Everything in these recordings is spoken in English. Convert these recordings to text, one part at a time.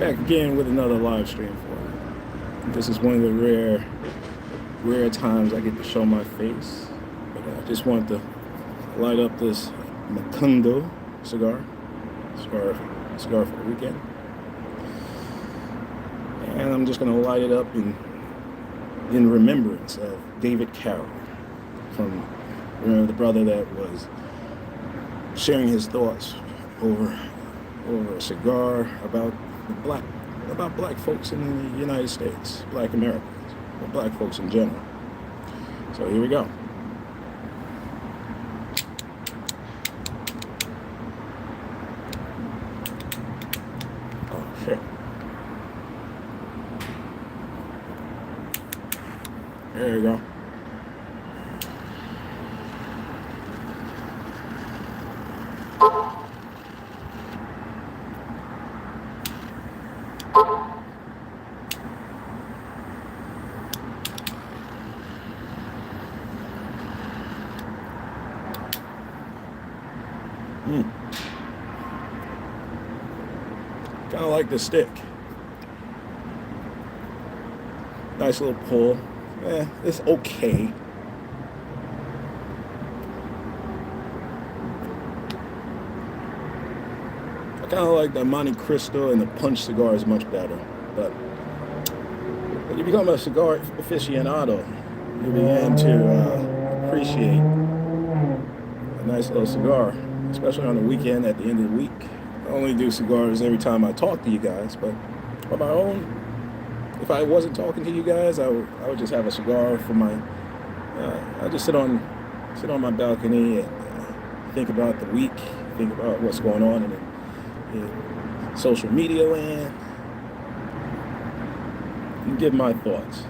Back again with another live stream for you. This is one of the rare times I get to show my face. But I just wanted to light up this Macondo cigar for the weekend. And I'm just gonna light it up in remembrance of David Carroll, from the brother that was sharing his thoughts over a cigar about black folks in the United States, black Americans, or black folks in general. So here we go. Oh shit. There you go. Kind of like the stick. Nice little pull. It's okay. I kind of like the Monte Cristo, and the Punch cigar is much better. But when you become a cigar aficionado, you begin to appreciate a nice little cigar, especially on the weekend at the end of the week. I only do cigars every time I talk to you guys, but on my own, if I wasn't talking to you guys, I would just have a cigar for my. I just sit on my balcony and think about the week, think about what's going on in social media land, and give my thoughts.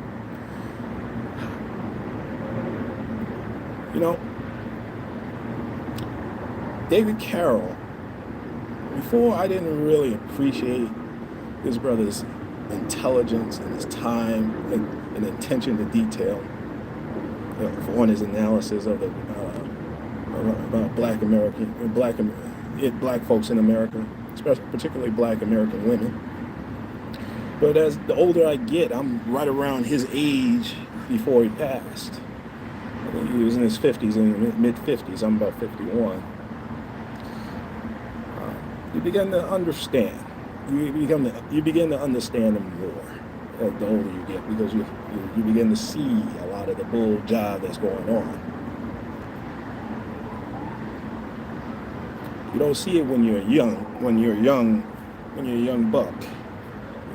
You know, David Carroll. Before, I didn't really appreciate this brother's intelligence and his time and attention to detail on his analysis of about black folks in America, especially particularly black American women. But as the older I get, I'm right around his age before he passed. I think he was in his 50s, in mid 50s. I'm about 51. You begin to understand. You begin to understand them more the older you get, because you begin to see a lot of the bull jive that's going on. You don't see it when you're young. When you're a young buck,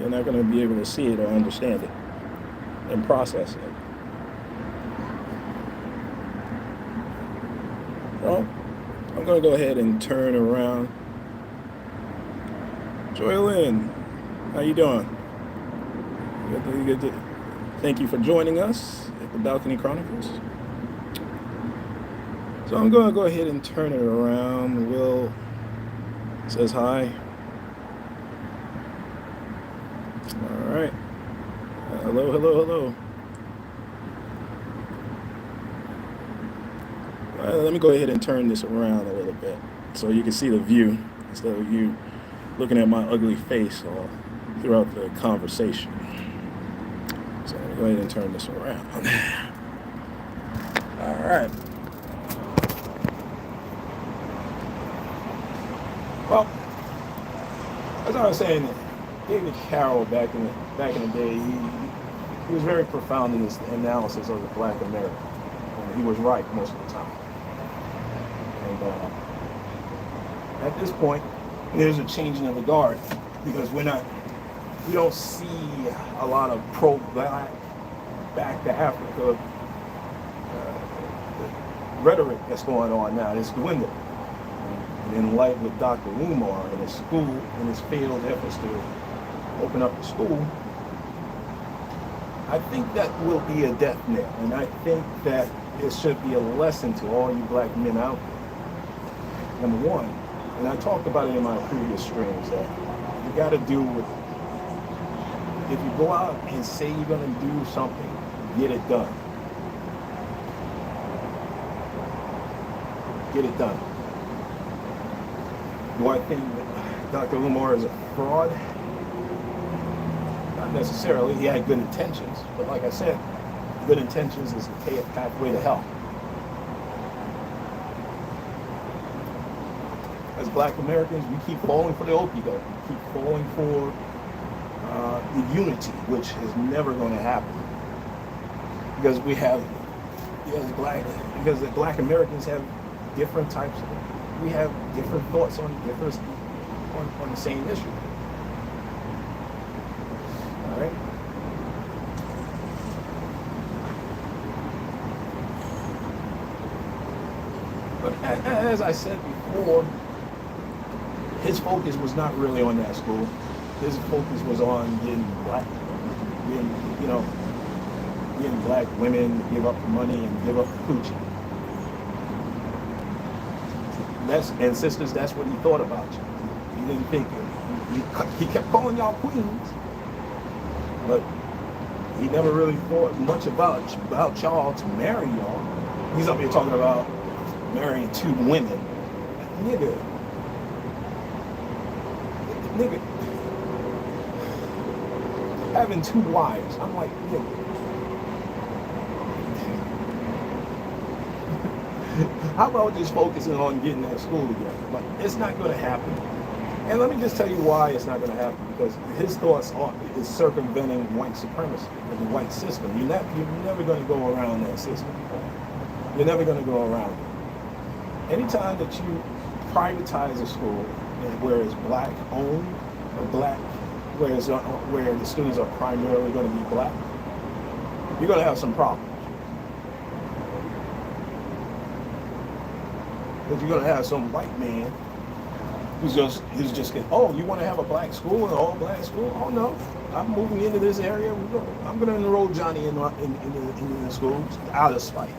you're not going to be able to see it or understand it and process it. Well, I'm going to go ahead and turn around. Joylyn, how you doing? Good. Thank you for joining us at the Balcony Chronicles. So I'm going to go ahead and turn it around. Will says hi. All right. Hello. Let me go ahead and turn this around a little bit so you can see the view instead of you looking at my ugly face all throughout the conversation. So let me go ahead and turn this around. All right. Well, as I was saying, David Carroll back in the day, he was very profound in his analysis of the black American. And he was right most of the time. And at this point, there's a changing of the guard, because we don't see a lot of pro-black, back to Africa rhetoric that's going on now. It's dwindled. And in light with Dr. Umar and his school and his failed efforts to open up the school, I think that will be a death knell. And I think that it should be a lesson to all you black men out there. Number one, and I talked about it in my previous streams, that you got to do with, if you go out and say you're going to do something, get it done. Get it done. Do I think that Dr. Umar is a fraud? Not necessarily. He had good intentions, but like I said, good intentions is the pathway to hell. As Black Americans, we keep falling for the okie doke. We keep falling for the unity, which is never going to happen, because because the Black Americans have different types of, we have different thoughts on the same issue. All right. But as I said before, his focus was not really on that school. His focus was on getting black women to give up the money and give up the coochie. And sisters, that's what he thought about you. He didn't think he kept calling y'all queens, but he never really thought much about y'all to marry y'all. He's up here talking about marrying 2 women. Nigga. Having 2 wives. I'm like, nigga. How about just focusing on getting that school together? But it's not going to happen. And let me just tell you why it's not going to happen. Because his thoughts is circumventing white supremacy and the white system. You're never going to go around that system. You're never going to go around it. Anytime that you privatize a school where it's black owned or black, where the students are primarily going to be black, you're going to have some problems. Because you're going to have some white man who's just oh, you want to have a black school, an all black school? Oh no, I'm moving into this area. I'm going to enroll Johnny into the schools out of spite.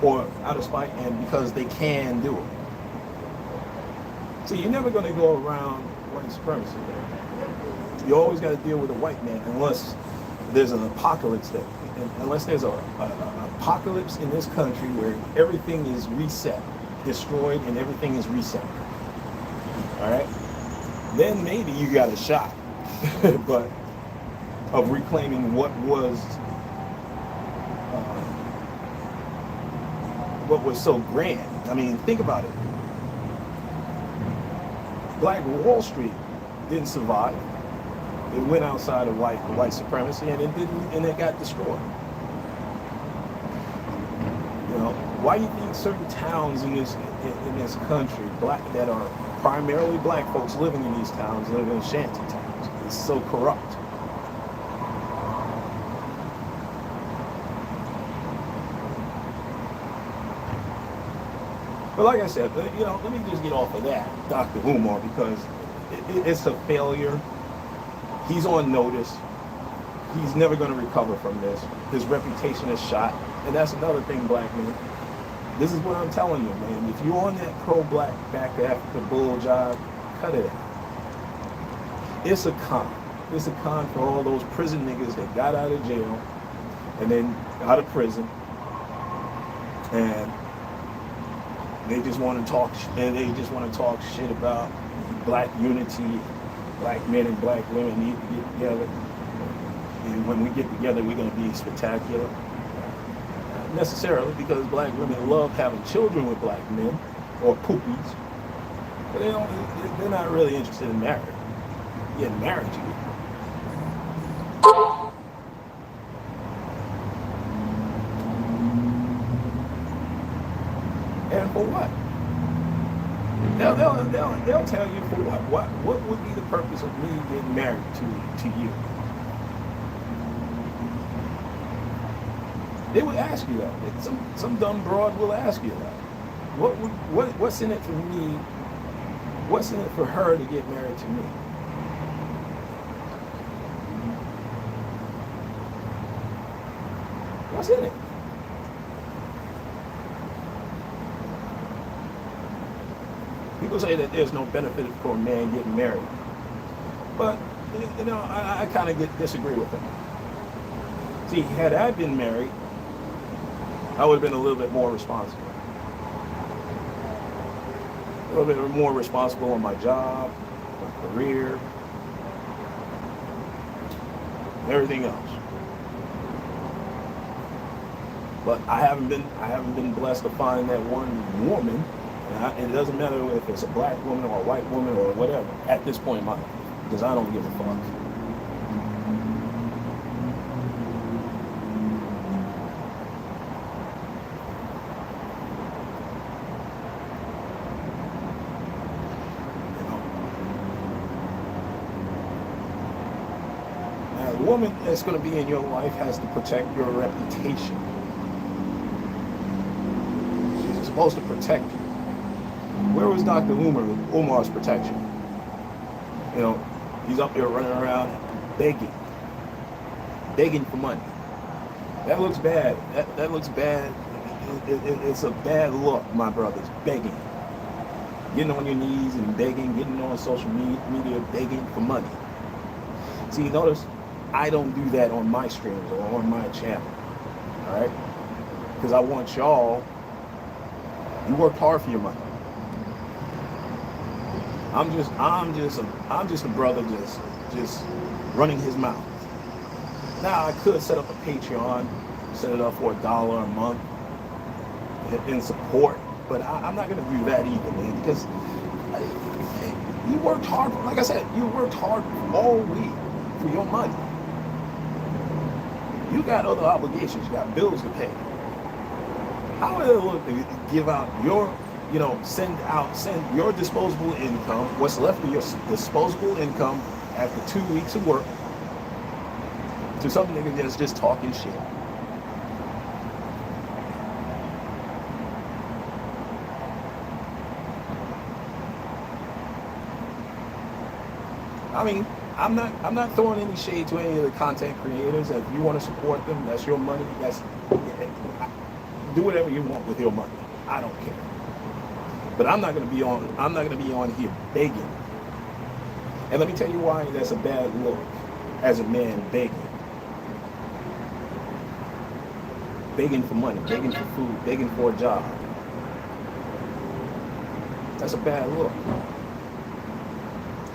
And because they can do it. So you're never going to go around white supremacy. You always got to deal with a white man, unless there's an apocalypse unless there's an apocalypse in this country where everything is reset, destroyed, and everything is reset. All right? Then maybe you got a shot, but of reclaiming what was so grand. I mean, think about it. Black Wall Street didn't survive. It went outside of white supremacy, and it got destroyed. You know, why do you think certain towns in this country, that are primarily black folks living in these towns, live in shanty towns? It's so corrupt. But like I said, let me just get off of that, Dr. Umar, because it's a failure. He's on notice. He's never going to recover from this. His reputation is shot. And that's another thing, black men. This is what I'm telling you, man. If you're on that pro-black back to Africa bull job, cut it out. It's a con. It's a con for all those prison niggas that got out of jail and then out of prison. And they just want to talk shit about black unity. Black men and black women need to get together. And when we get together, we're going to be spectacular. Not necessarily, because black women love having children with black men, or poopies. But they're not really interested in marriage. Getting married to you. And for what? They'll tell you for what? What would be the purpose of me getting married to you? They would ask you that. Some dumb broad will ask you that. What's in it for me? What's in it for her to get married to me? What's in it? People say that there's no benefit for a man getting married. But, I kind of disagree with them. See, had I been married, I would have been a little bit more responsible. A little bit more responsible on my job, my career. everything else. But I haven't been blessed to find that one woman, and it doesn't matter if it's a black woman or a white woman or whatever, at this point in my life, because I don't give a fuck. The woman that's going to be in your life has to protect your reputation. She's supposed to protect you. Where was Dr. Umar's protection? You know, he's up there running around begging for money. That looks bad. That looks bad. It's a bad look, my brothers. Begging. Getting on your knees and begging, getting on social media begging for money. See, notice, I don't do that on my streams or on my channel, all right? Because I want y'all, you worked hard for your money. I'm just a brother just running his mouth. Now I could set up a Patreon, set it up for $1 a month in support, but I'm not gonna do that either, man, because you worked hard. Like I said, you worked hard all week for your money. You got other obligations. You got bills to pay. How would it look to give out your, send your disposable income, what's left of your disposable income after 2 weeks of work, to some nigga that's just talking shit? I mean, I'm not throwing any shade to any of the content creators. If you want to support them, that's your money. Do whatever you want with your money. I don't care. But I'm not gonna be on here begging. And let me tell you why that's a bad look as a man begging. Begging for money, begging for food, begging for a job. That's a bad look.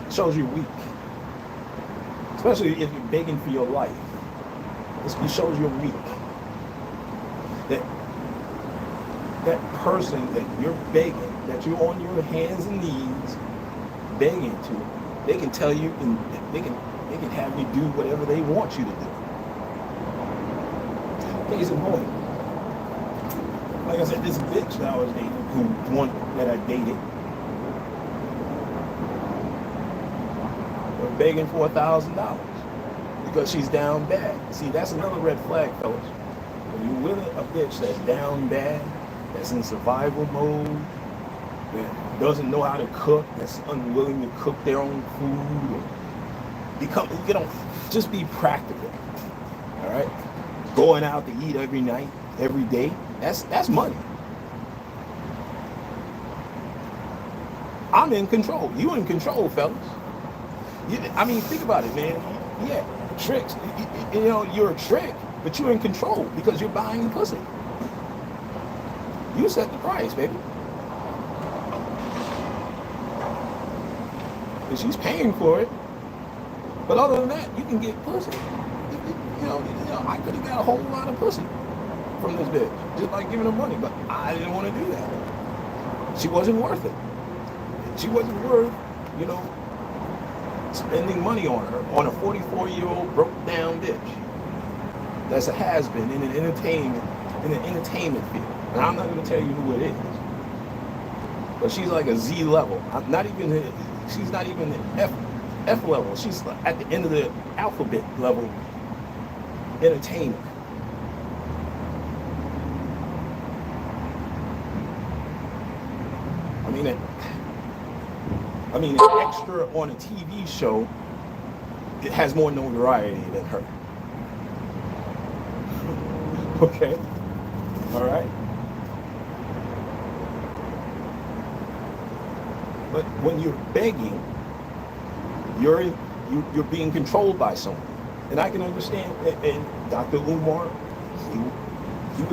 It shows you're weak. Especially if you're begging for your life. It shows you're weak. That person that you're begging, that you're on your hands and knees begging to, they can tell you and they can have you do whatever they want you to do. Case in point. Like I said, this bitch that I was dating, that I dated, was begging for $1,000 because she's down bad. See, that's another red flag, fellas. When you're with a bitch that's down bad, that's in survival mode, that doesn't know how to cook, that's unwilling to cook their own food, just be practical. All right, going out to eat every night, every day, that's money. I'm in control. You in control, fellas. I mean, think about it, man. Yeah, tricks. You're a trick, but you're in control because you're buying the pussy. You set the price, baby. And she's paying for it. But other than that, you can get pussy. I could have got a whole lot of pussy from this bitch just by giving her money, but I didn't want to do that. She wasn't worth it. She wasn't worth, spending money on her, on a 44-year-old broke down bitch. That's a has-been in an entertainment field. And I'm not going to tell you who it is. But she's like a Z level. She's not even F level. She's at the end of the alphabet level entertainer. I mean, an extra on a TV show, it has more notoriety than her. Okay? All right? But when you're begging, you're being controlled by someone. And I can understand, and Dr. Umar, he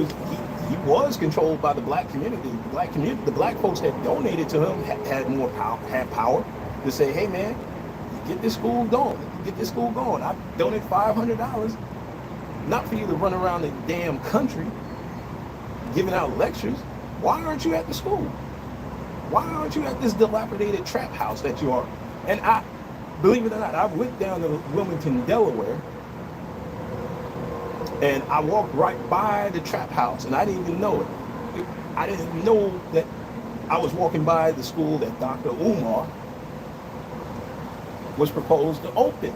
was controlled by the black community. The black folks that donated to him had more power, to say, hey man, Get this school going. Get this school going. I donate $500, not for you to run around the damn country giving out lectures. Why aren't you at the school? Why aren't you at this dilapidated trap house that you are? And I, believe it or not, I went down to Wilmington, Delaware, and I walked right by the trap house, and I didn't even know it. I didn't know that I was walking by the school that Dr. Umar was proposed to open.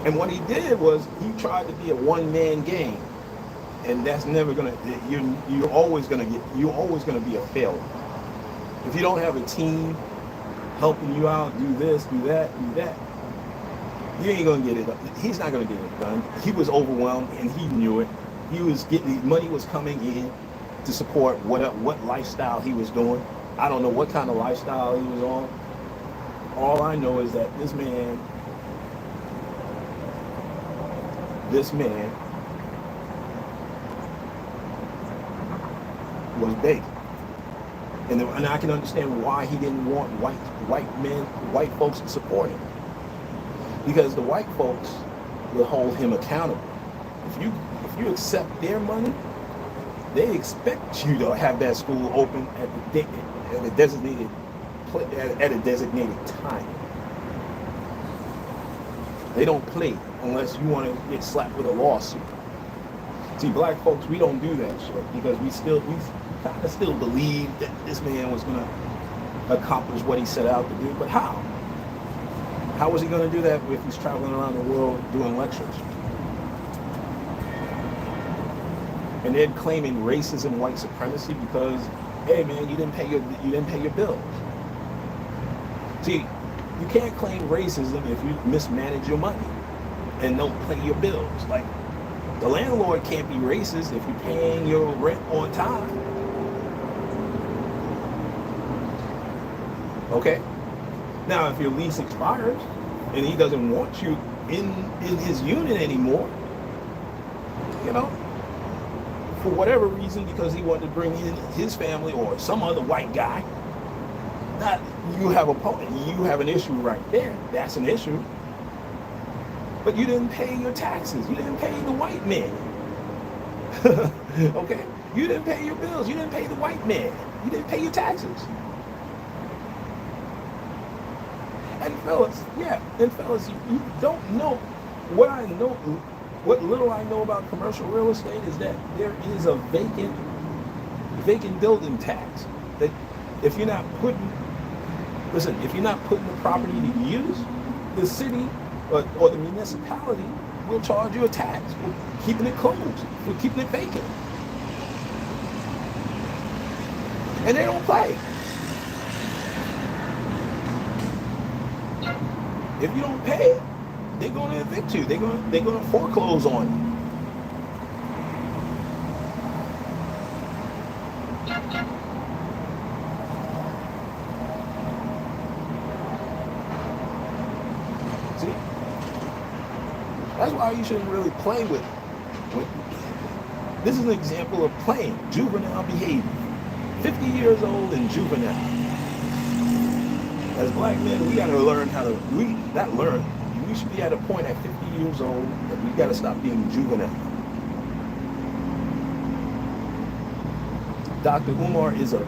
And what he did was he tried to be a one-man game, and that's never gonna. You're always gonna be a failure if you don't have a team helping you out. Do this, do that, do that. You ain't gonna get it. He's not gonna get it done. He was overwhelmed, and he knew it. He was getting money was coming in to support what lifestyle he was doing. I don't know what kind of lifestyle he was on. All I know is that this man was big, and I can understand why he didn't want white folks to support him, because the white folks will hold him accountable. If you accept their money, they expect you to have that school open at a designated time. They don't play unless you want to get slapped with a lawsuit. See, black folks, we don't do that shit because we kind of still believe that this man was going to accomplish what he set out to do. But how? How was he going to do that if he's traveling around the world doing lectures? And then claiming racism, white supremacy because, hey man, you didn't pay your bills. See, you can't claim racism if you mismanage your money and don't pay your bills. Like, the landlord can't be racist if you're paying your rent on time. Okay? Now, if your lease expires and he doesn't want you in his unit anymore, you know, for whatever reason, because he wanted to bring in his family or some other white guy, you have an issue right there. That's an issue. But you didn't pay your taxes. You didn't pay the white man. Okay? You didn't pay your bills. You didn't pay the white man. You didn't pay your taxes. And fellas, you don't know what I know. What little I know about commercial real estate is that there is a vacant building tax. That if you're not putting the property to use, the city or the municipality will charge you a tax for keeping it closed, for keeping it vacant. And they don't play. If you don't pay, they're going to evict you. They're going to foreclose on you. See? That's why you shouldn't really play with. This is an example of playing juvenile behavior. 50 years old and juvenile. As black men, we got to learn how to. We should be at a point at 50 years old that we got to stop being juvenile. Dr. Umar is a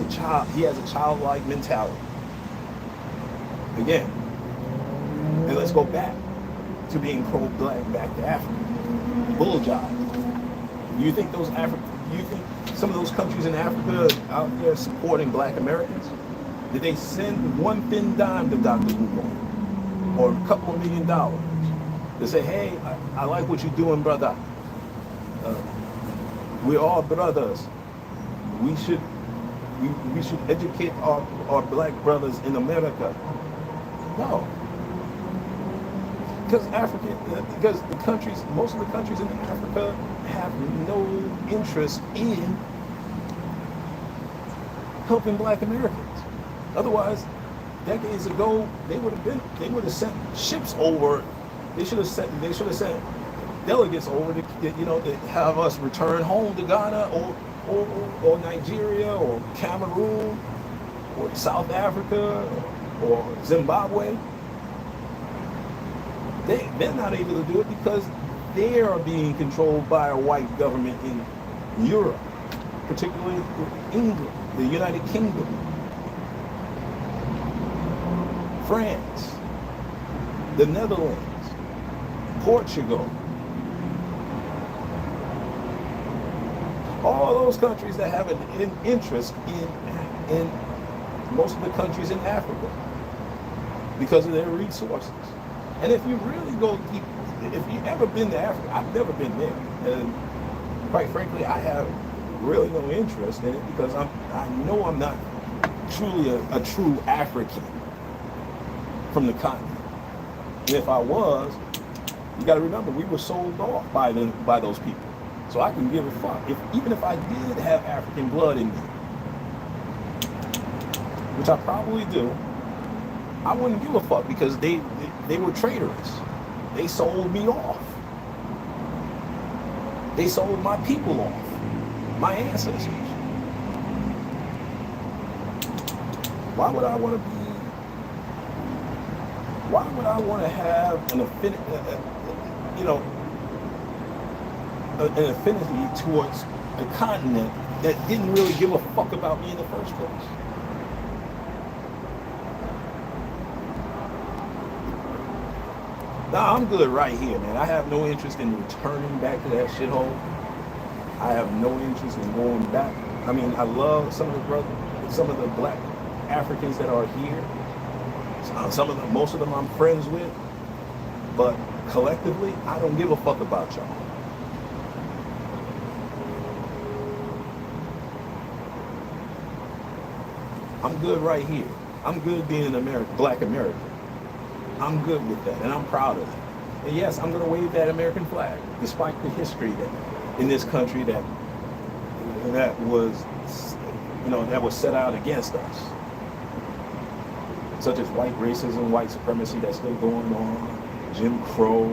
child. He has a childlike mentality. Again, and let's go back to being pro-black, back to Africa. Bull job. You think some of those countries in Africa are out there supporting black Americans? Did they send one thin dime to Dr. Umar? Or a couple of $1 million to say, hey, I like what you're doing, brother. We're all brothers. We should educate our black brothers in America. No. Because most of the countries in Africa have no interest in helping black Americans. Otherwise, decades ago, they would have sent ships over. They should have sent delegates over to have us return home to Ghana or Nigeria or Cameroon or South Africa or Zimbabwe, they're not able to do it because they are being controlled by a white government in Europe, particularly England, the United Kingdom, France, the Netherlands, Portugal. All those countries that have an interest in most of the countries in Africa because of their resources. And if you really go deep, if you've ever been to Africa, I've never been there. And quite frankly, I have really no interest in it because I know I'm not truly a true African from the continent. And if I was, you got to remember, we were sold off by those people. So I can give a fuck. Even if I did have African blood in me, which I probably do, I wouldn't give a fuck because they were traitorous. They sold me off. They sold my people off, my ancestors. Why would I want to be? Why would I want to have an affinity? An affinity towards a continent that didn't really give a fuck about me in the first place. Nah, I'm good right here, man. I have no interest in returning back to that shithole. I have no interest in going back. I mean, I love some of the black Africans that are here. Most of them I'm friends with, but collectively, I don't give a fuck about y'all. I'm good right here. I'm good being an black American. I'm good with that, and I'm proud of it. And yes, I'm going to wave that American flag, despite the history that in this country that was set out against us, such as white racism, white supremacy that's still going on, Jim Crow,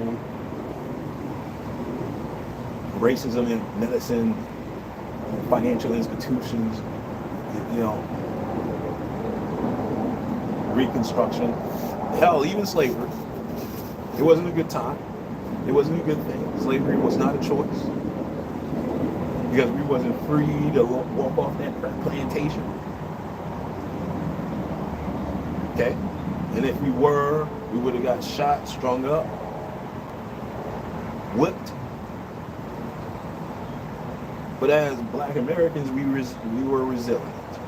racism in medicine, financial institutions, Reconstruction, hell, even slavery. It wasn't a good time. It wasn't a good thing. Slavery was not a choice because we wasn't free to walk off that plantation. Okay? And if we were, we would have got shot, strung up, whipped. But as black Americans, we were resilient.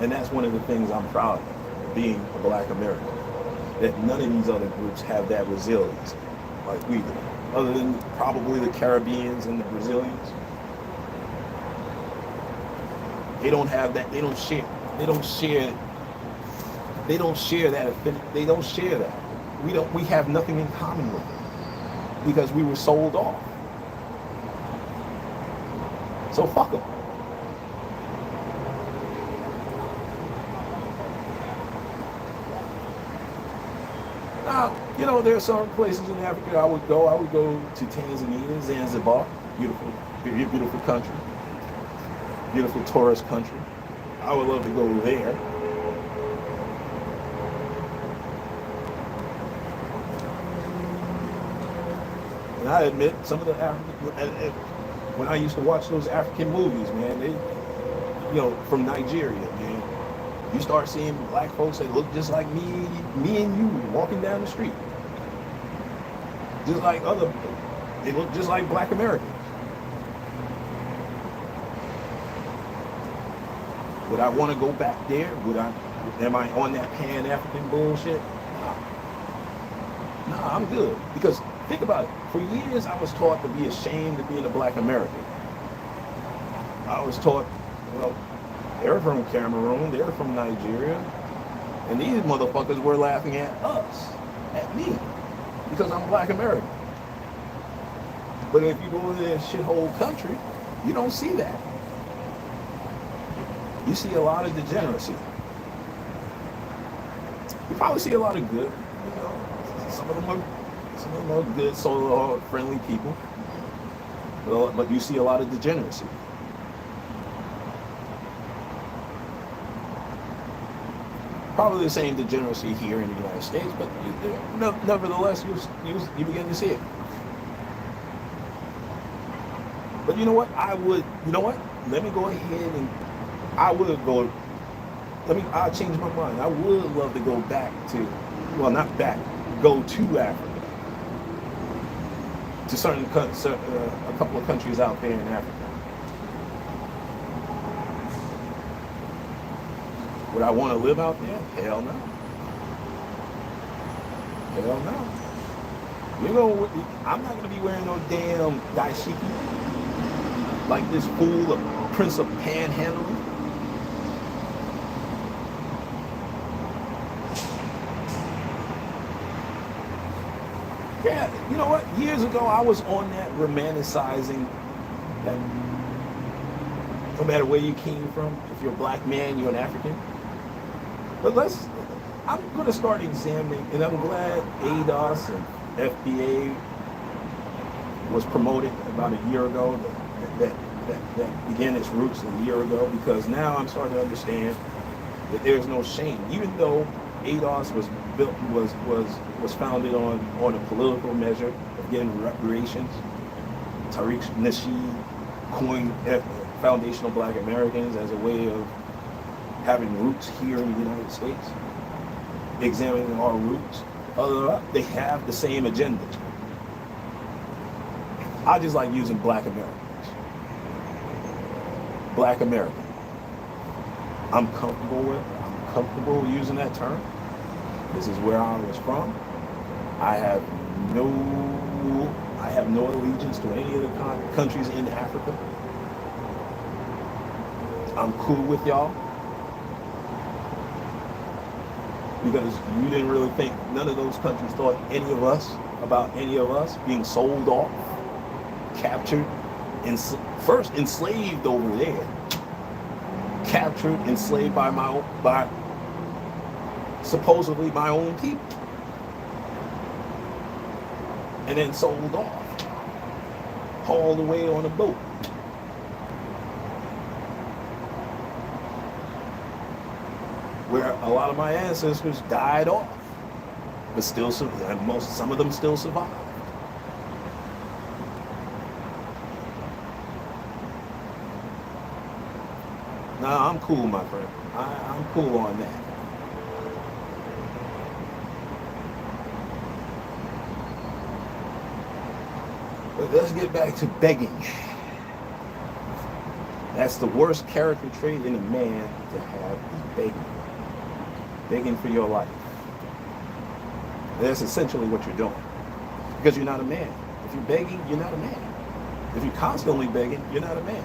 And that's one of the things I'm proud of. Being a black American, that none of these other groups have that resilience like we do, other than probably the Caribbeans and the Brazilians. They don't have that. They don't share that. We have nothing in common with them because we were sold off. So fuck them. Now, there are some places in Africa I would go. I would go to Tanzania, Zanzibar, beautiful country, beautiful tourist country. I would love to go there. And I admit, some of the when I used to watch those African movies, man, from Nigeria, man. You start seeing black folks that look just like me and you walking down the street. They look just like black Americans. Would I want to go back there? Am I on that Pan-African bullshit? Nah, I'm good. Because think about it. For years, I was taught to be ashamed of being a black American. I was taught, they're from Cameroon, they're from Nigeria, and these motherfuckers were laughing at us, at me, because I'm black American. But if you go to that shithole country, you don't see that. You see a lot of degeneracy. You probably see a lot of good. Some of them are good, so friendly people. But you see a lot of degeneracy. Probably the same degeneracy here in the United States, but nevertheless, you begin to see it. But you know what? You know what? Let me go ahead and I'll change my mind. I would love to go back to, well, not back, go to Africa. To a couple of countries out there in Africa. Would I want to live out there? Hell no. Hell no. You know, I'm not going to be wearing no damn dashiki like this fool, a prince of panhandling. Yeah, you know what? Years ago, I was on that romanticizing that no matter where you came from, if you're a black man, you're an African. But I'm going to start examining, and I'm glad ADOS and FBA was promoted about a year ago, that began its roots a year ago, because now I'm starting to understand that there's no shame. Even though ADOS was founded on a political measure of getting reparations, Tariq Nasheed coined foundational Black Americans as a way of having roots here in the United States, examining our roots. They have the same agenda. I just like using Black Americans. Black American. I'm comfortable using that term. This is where I was from. I have no allegiance to any of the countries in Africa. I'm cool with y'all. Because you didn't really think, none of those countries thought about any of us being sold off, captured, first enslaved over there, captured, enslaved by supposedly my own people, and then sold off, hauled away on a boat. Where a lot of my ancestors died off, but still, some of them still survived. Nah, I'm cool, my friend. I'm cool on that. But let's get back to begging. That's the worst character trait in a man to have, is begging. Begging for your life. And that's essentially what you're doing. Because you're not a man. If you're begging, you're not a man. If you're constantly begging, you're not a man.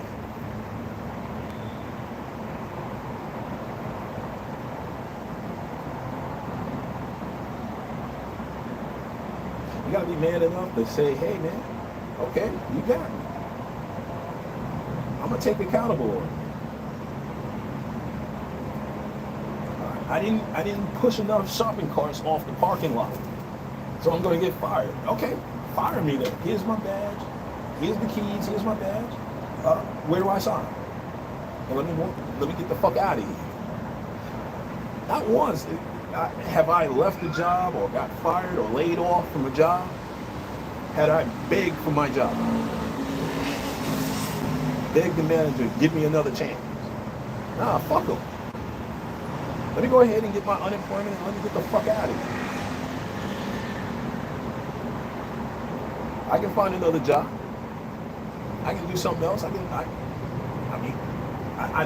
You gotta be man enough to say, hey man, okay, you got me. I'm gonna take accountability. I didn't push enough shopping carts off the parking lot, so I'm going to get fired. Okay, fire me then. Here's my badge. Here's the keys. Here's my badge. Where do I sign? Well, let me get the fuck out of here. Not once have I left a job or got fired or laid off from a job had I begged for my job. Begged the manager, give me another chance. Nah, fuck him. Let me go ahead and get my unemployment and let me get the fuck out of here. I can find another job. I can do something else. I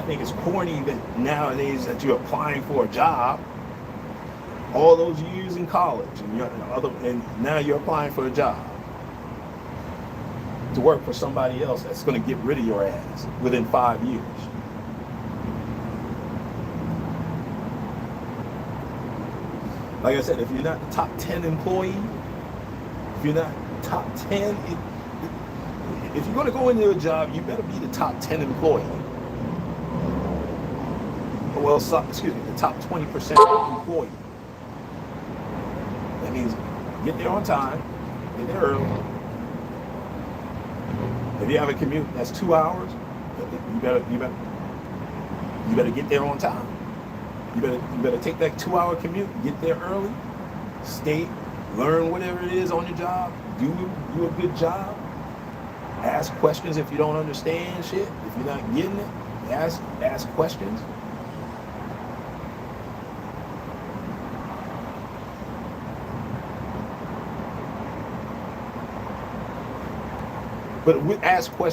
think it's corny that nowadays that you're applying for a job all those years in college and now you're applying for a job to work for somebody else that's going to get rid of your ass within 5 years. Like I said, if you're not the top 10 employee, if you're not top 10, if you're going to go into a job, you better be the top 10 employee. Well, excuse me, the top 20% employee. That means get there on time, get there early. If you have a commute that's 2 hours, you better get there on time. You better take that 2-hour commute, get there early, stay, learn whatever it is on your job, do a good job, ask questions if you don't understand shit, if you're not getting it, ask questions. But ask questions.